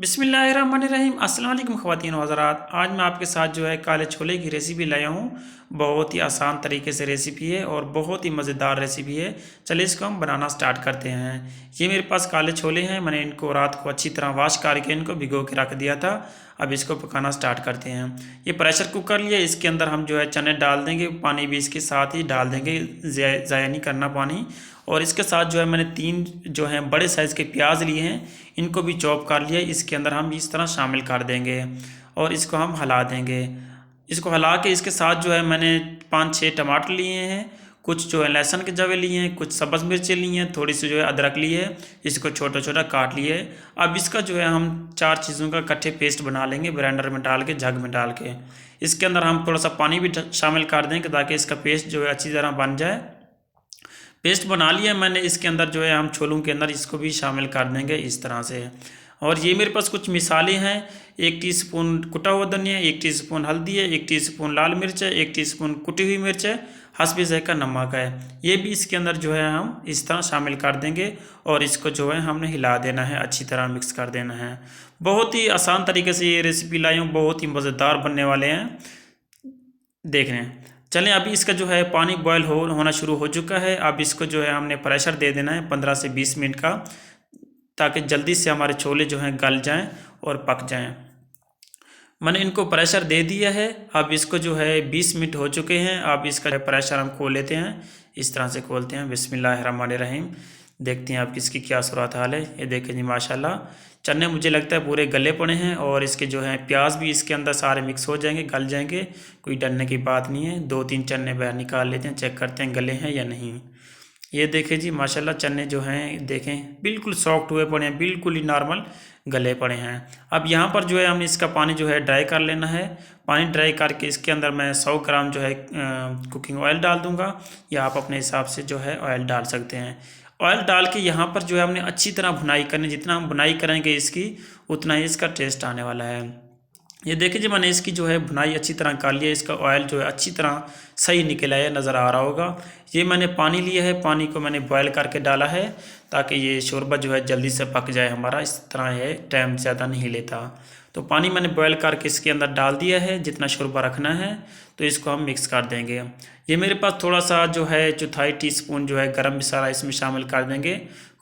बिस्मिल्लाहिर्रहमानिर्रहीम। अस्सलाम वालेकुम ख़वातीन व हज़रात। आज मैं आपके साथ जो है काले छोले की रेसिपी लाया हूँ। बहुत ही आसान तरीके से रेसिपी है और बहुत ही मज़ेदार रेसिपी है। चलिए इसको हम बनाना स्टार्ट करते हैं। ये मेरे पास काले छोले हैं। मैंने इनको रात को अच्छी तरह वॉश करके इनको भिगो के रख दिया था। अब इसको पकाना स्टार्ट करते हैं। ये प्रेशर कुकर लिया, इसके अंदर हम जो है चने डाल देंगे, पानी भी इसके साथ ही डाल देंगे, ज़ाया नहीं करना पानी। और इसके साथ जो है मैंने 3 जो है बड़े साइज़ के प्याज लिए हैं, इनको भी चॉप कर लिया। इसके अंदर हम इस तरह शामिल कर देंगे और इसको हम हिला देंगे। इसको हिला के इसके साथ जो है मैंने 5-6 टमाटर लिए हैं, कुछ जो है लहसुन के जवे लिए हैं, कुछ सब्ज़ मिर्चें ली हैं, थोड़ी सी जो है अदरक ली है, इसको छोटा छोटा काट लिए। अब इसका जो है हम 4 चीज़ों का इकट्ठे पेस्ट बना लेंगे, ब्लेंडर में डाल के, जग में डाल के। इसके अंदर हम थोड़ा सा पानी भी शामिल कर देंगे ताकि इसका पेस्ट जो है अच्छी तरह बन जाए। पेस्ट बना लिया मैंने। इसके अंदर जो है हम छोलों के अंदर इसको भी शामिल कर देंगे इस तरह से। और ये मेरे पास कुछ मिसाले हैं। 1 टीस्पून कुटा हुआ धनिया, 1 टीस्पून हल्दी है, 1 टीस्पून लाल मिर्च है, 1 टीस्पून कुटी हुई मिर्च है, हस्बे ज़ायक़ा नमक है। ये भी इसके अंदर जो है हम इस तरह शामिल कर देंगे और इसको जो है हमने हिला देना है, अच्छी तरह मिक्स कर देना है। बहुत ही आसान तरीके से ये रेसिपी लाई हूँ, बहुत ही मज़ेदार बनने वाले हैं। देख रहे हैं। चलें, अभी इसका जो है पानी बॉयल होना शुरू हो चुका है। अब इसको जो है हमने प्रेशर दे देना है 15 से 20 मिनट का, ताकि जल्दी से हमारे छोले जो हैं गल जाएं और पक जाएं। मैंने इनको प्रेशर दे दिया है। अब इसको जो है 20 मिनट हो चुके हैं। अब इसका प्रेशर हम खोल लेते हैं, इस तरह से खोलते हैं। बिस्मिल्लाहिर्रहमानिर्रहीम। देखते हैं आप किसकी क्या सूरत हाल है। ये देखें जी, माशाल्लाह चने मुझे लगता है पूरे गले पड़े हैं और इसके जो है प्याज भी इसके अंदर सारे मिक्स हो जाएंगे, गल जाएंगे। कोई डरने की बात नहीं है। 2-3 चने बाहर निकाल लेते हैं, चेक करते हैं गले हैं या नहीं। ये देखें जी, माशाल्लाह चने जो हैं देखें बिल्कुल सॉफ्ट हुए पड़े हैं, बिल्कुल ही नॉर्मल गले पड़े हैं। अब यहाँ पर जो है हम इसका पानी जो है ड्राई कर लेना है। पानी ड्राई करके इसके अंदर मैं 100 ग्राम जो है कुकिंग ऑयल डाल दूँगा, या आप अपने हिसाब से जो है ऑयल डाल सकते हैं। ऑयल डाल के यहाँ पर जो है हमने अच्छी तरह भुनाई करनी। जितना हम भुनाई करेंगे इसकी, उतना ही इसका टेस्ट आने वाला है। ये देखिए जी, मैंने इसकी जो है भुनाई अच्छी तरह कर लिया। इसका ऑयल जो है अच्छी तरह सही निकल आया, नज़र आ रहा होगा। ये मैंने पानी लिया है, पानी को मैंने बॉयल करके डाला है ताकि ये शोरबा जो है जल्दी से पक जाए हमारा। इस तरह है, टाइम ज़्यादा नहीं लेता। तो पानी मैंने बॉयल करके इसके अंदर डाल दिया है। जितना शोरबा रखना है तो इसको हम मिक्स कर देंगे। ये मेरे पास थोड़ा सा जो है 1/4 टीस्पून जो है गरम मसाला इसमें शामिल कर देंगे,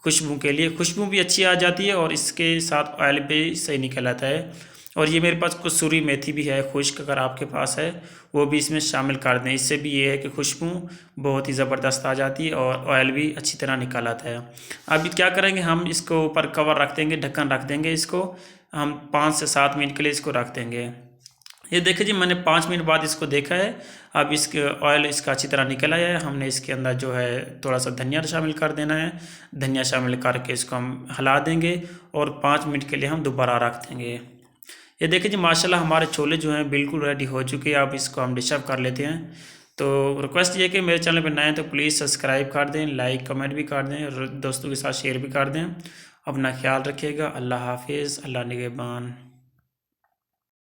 खुशबू के लिए। खुशबू भी अच्छी आ जाती है और इसके साथ ऑयल भी सही निकल आता है। और ये मेरे पास कसूरी मेथी भी है खुश्क, अगर आपके पास है वो भी इसमें शामिल कर दें। इससे भी ये है कि खुशबू बहुत ही ज़बरदस्त आ जाती है और ऑयल भी अच्छी तरह निकल आता है। अभी क्या करेंगे, हम इसको ऊपर कवर रख देंगे, ढक्कन रख देंगे। इसको हम 5 से 7 मिनट के लिए इसको रख देंगे। ये देखिए जी, मैंने 5 मिनट बाद इसको देखा है। अब इसके ऑयल इसका अच्छी तरह निकल आया है। हमने इसके अंदर जो है थोड़ा सा धनिया शामिल कर देना है। धनिया शामिल करके इसको हम हिला देंगे और 5 मिनट के लिए हम दोबारा रख देंगे। ये देखिए जी, माशाल्लाह हमारे छोले जो हैं बिल्कुल रेडी हो चुके हैं। अब इसको हम डिश अप कर लेते हैं। तो रिक्वेस्ट ये कि मेरे चैनल पर नए हैं तो प्लीज़ सब्सक्राइब कर दें, लाइक कमेंट भी कर दें और दोस्तों के साथ शेयर भी कर दें। अपना ख्याल रखिएगा। अल्लाह हाफिज़, अल्लाह निगहबान।